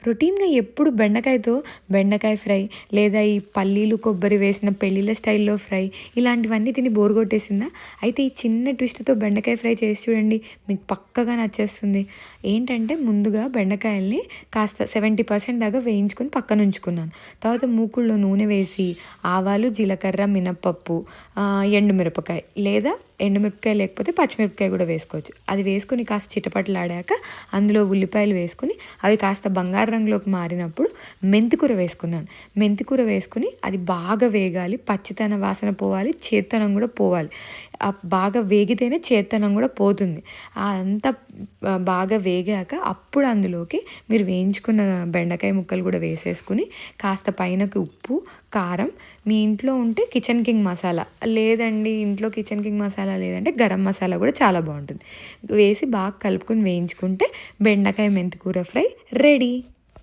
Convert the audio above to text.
రొటీన్‌గా ఎప్పుడు బెండకాయ ఫ్రై లేదా ఈ పల్లీలు, కొబ్బరి వేసిన పెళ్ళిళ్ళ స్టైల్‌లో ఫ్రై ఇలాంటివన్నీ తిని బోర్ కొట్టేసిందా? అయితే ఈ చిన్న ట్విస్ట్‌తో బెండకాయ ఫ్రై చేసి చూడండి. మీకు పక్కగా నచ్చేస్తుంది. ఏంటంటే ముందుగా బెండకాయల్ని కాస్త 70% దాకా వేయించుకొని పక్కన ఉంచుకున్నాను. తర్వాత మూకుడులో నూనె వేసి ఆవాలు, జీలకర్ర, మినపప్పు, ఎండుమిరపకాయ లేదా ఎండుమిరపకాయ లేకపోతే పచ్చిమిరపకాయ కూడా వేసుకోవచ్చు. అది వేసుకొని కాస్త చిటపటలాడాక అందులో ఉల్లిపాయలు వేసుకొని అవి కాస్త బంగారు రంగులోకి మారినప్పుడు మెంతికూర వేసుకున్నాను. మెంతికూర వేసుకొని అది బాగా వేగాలి, పచ్చితనం వాసన పోవాలి, చేదుతనం కూడా పోవాలి. బాగా వేగితేనే చేదుతనం కూడా పోతుంది. అంతా బాగా వేగాక అప్పుడు అందులోకి మీరు వేయించుకున్న బెండకాయ ముక్కలు కూడా వేసేసుకుని కాస్త పైనకి ఉప్పు, కారం, మీ ఇంట్లో ఉంటే కిచెన్ కింగ్ మసాలా, లేదండి ఇంట్లో కిచెన్ కింగ్ మసాలా లేదంటే గరం మసాలా కూడా చాలా బాగుంటుంది, వేసి బాగా కలుపుకొని వేయించుకుంటే బెండకాయ మెంతికూర ఫ్రై రెడీ.